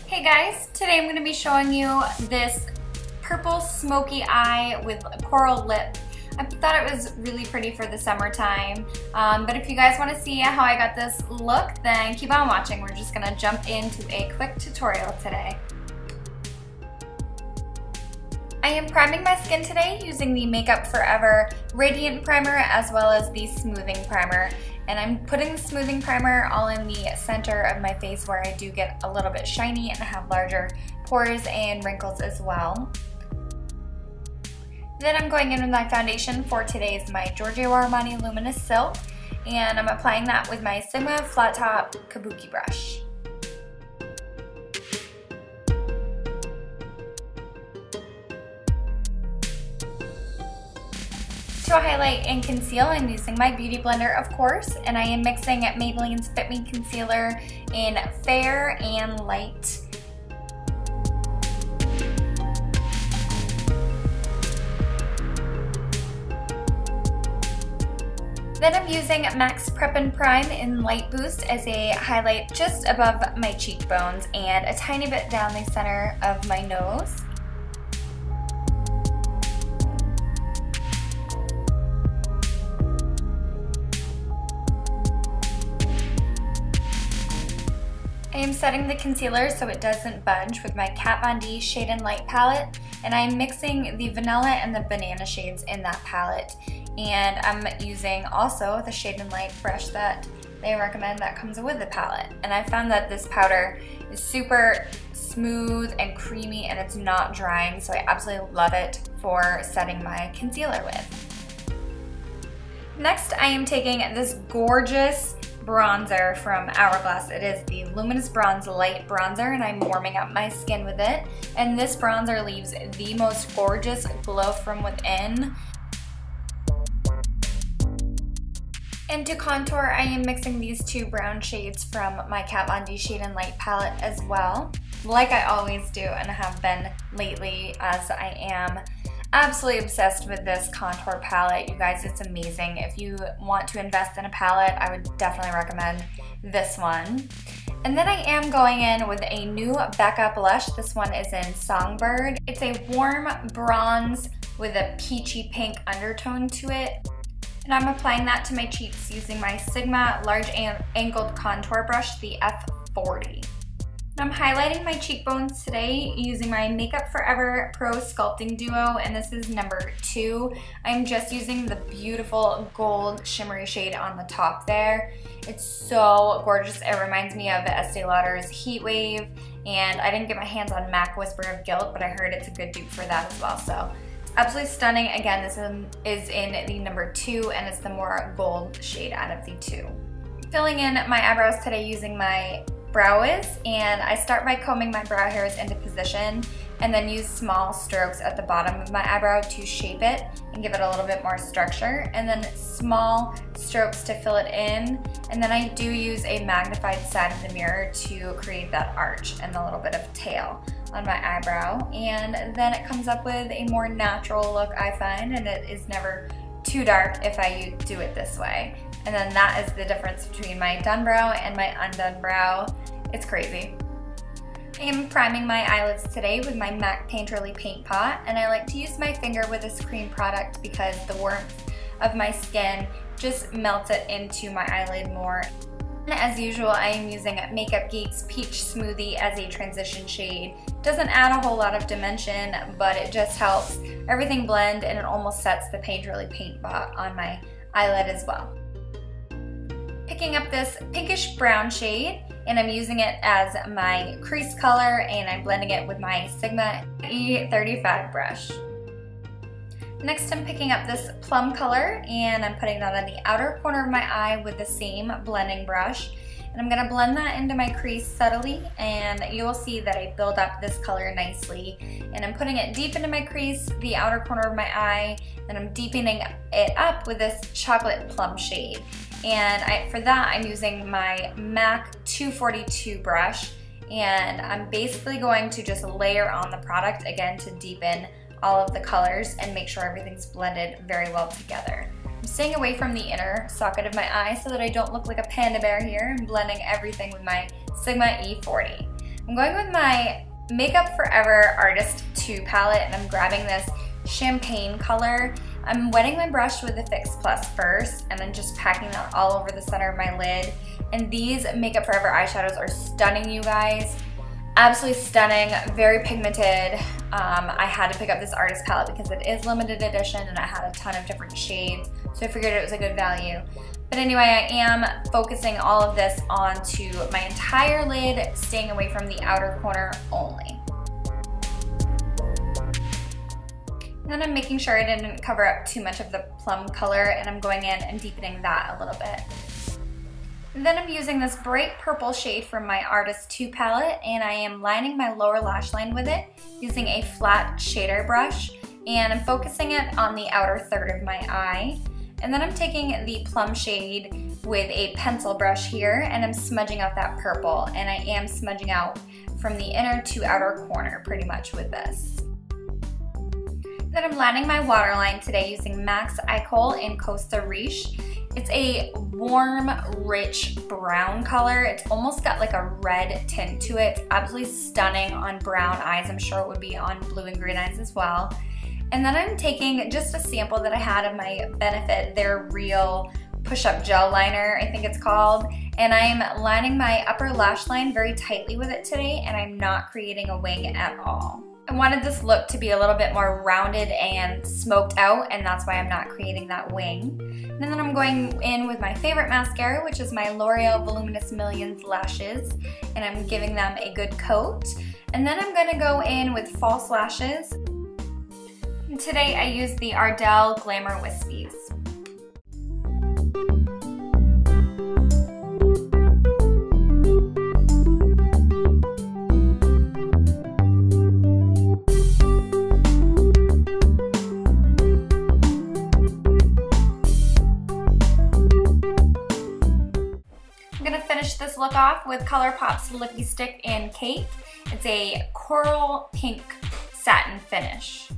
Hey guys, today I'm going to be showing you this purple smoky eye with a coral lip. I thought it was really pretty for the summertime, but if you guys want to see how I got this look, then keep on watching. We're just going to jump into a quick tutorial today. I am priming my skin today using the Makeup Forever Radiant Primer as well as the Smoothing Primer. And I'm putting the smoothing primer all in the center of my face where I do get a little bit shiny and have larger pores and wrinkles as well. Then I'm going in with my foundation. For today is my Giorgio Armani Luminous Silk, and I'm applying that with my Sigma Flat Top Kabuki brush. To highlight and conceal, I'm using my beauty blender, of course, and I am mixing Maybelline's Fit Me Concealer in fair and light. Then I'm using MAC's Prep and Prime in Light Boost as a highlight just above my cheekbones and a tiny bit down the center of my nose. I am setting the concealer so it doesn't budge with my Kat Von D Shade and Light palette, and I'm mixing the vanilla and the banana shades in that palette. And I'm using also the Shade and Light brush that they recommend that comes with the palette. And I found that this powder is super smooth and creamy and it's not drying, so I absolutely love it for setting my concealer with. Next, I am taking this gorgeous bronzer from Hourglass. It is the Luminous Bronze Light Bronzer, and I'm warming up my skin with it. And this bronzer leaves the most gorgeous glow from within. And to contour, I am mixing these two brown shades from my Kat Von D Shade and Light palette as well, like I always do and have been lately, as I am absolutely obsessed with this contour palette. You guys, it's amazing. If you want to invest in a palette, I would definitely recommend this one. And then I am going in with a new Becca blush. This one is in Songbird. It's a warm bronze with a peachy pink undertone to it. And I'm applying that to my cheeks using my Sigma large angled contour brush, the F40. I'm highlighting my cheekbones today using my Makeup Forever Pro Sculpting Duo, and this is number 2. I'm just using the beautiful gold shimmery shade on the top there. It's so gorgeous. It reminds me of Estee Lauder's Heat Wave, and I didn't get my hands on MAC Whisper of Guilt, but I heard it's a good dupe for that as well. So absolutely stunning. Again, this is in the number 2, and it's the more gold shade out of the 2. Filling in my eyebrows today using my Brow Wiz, and I start by combing my brow hairs into position and then use small strokes at the bottom of my eyebrow to shape it and give it a little bit more structure, and then small strokes to fill it in, and then I do use a magnified side of the mirror to create that arch and a little bit of tail on my eyebrow, and then it comes up with a more natural look, I find, and it is never too dark if I do it this way. And then that is the difference between my done brow and my undone brow. It's crazy. I am priming my eyelids today with my MAC Painterly Paint Pot, and I like to use my finger with this cream product because the warmth of my skin just melts it into my eyelid more. And as usual, I am using Makeup Geek's Peach Smoothie as a transition shade. Doesn't add a whole lot of dimension, but it just helps everything blend, and it almost sets the Painterly Paint Pot on my eyelid as well. Picking up this pinkish brown shade, and I'm using it as my crease color, and I'm blending it with my Sigma E35 brush. Next, I'm picking up this plum color, and I'm putting that on the outer corner of my eye with the same blending brush. And I'm going to blend that into my crease subtly, and you will see that I build up this color nicely. And I'm putting it deep into my crease, the outer corner of my eye, and I'm deepening it up with this chocolate plum shade. And for that, I'm using my MAC 242 brush, and I'm basically going to just layer on the product again to deepen all of the colors and make sure everything's blended very well together. I'm staying away from the inner socket of my eye so that I don't look like a panda bear here. I'm blending everything with my Sigma E40. I'm I'm going with my Makeup Forever Artist 2 palette, and I'm grabbing this champagne color. I'm wetting my brush with the Fix Plus first, and then just packing that all over the center of my lid. And these Makeup Forever eyeshadows are stunning, you guys. Absolutely stunning, very pigmented. I had to pick up this artist palette because it is limited edition and I had a ton of different shades, so I figured it was a good value. But anyway, I am focusing all of this onto my entire lid, staying away from the outer corner only. Then I'm making sure I didn't cover up too much of the plum color, and I'm going in and deepening that a little bit. And then I'm using this bright purple shade from my Artist 2 palette, and I am lining my lower lash line with it using a flat shader brush, and I'm focusing it on the outer third of my eye. And then I'm taking the plum shade with a pencil brush here, and I'm smudging out that purple, and I am smudging out from the inner to outer corner pretty much with this. Then I'm lining my waterline today using Max Eye Kohl in Costa Riche. It's a warm, rich brown color. It's almost got like a red tint to it. It's absolutely stunning on brown eyes. I'm sure it would be on blue and green eyes as well. And then I'm taking just a sample that I had of my Benefit, their Real Push-Up Gel Liner, I think it's called. And I'm lining my upper lash line very tightly with it today, and I'm not creating a wing at all. I wanted this look to be a little bit more rounded and smoked out, and that's why I'm not creating that wing. And then I'm going in with my favorite mascara, which is my L'Oreal Voluminous Millions Lashes, and I'm giving them a good coat. And then I'm gonna go in with false lashes. And today I used the Ardell Glamour Wispies. This look off with ColourPop's Lippie Stix in Cake. It's a coral pink satin finish.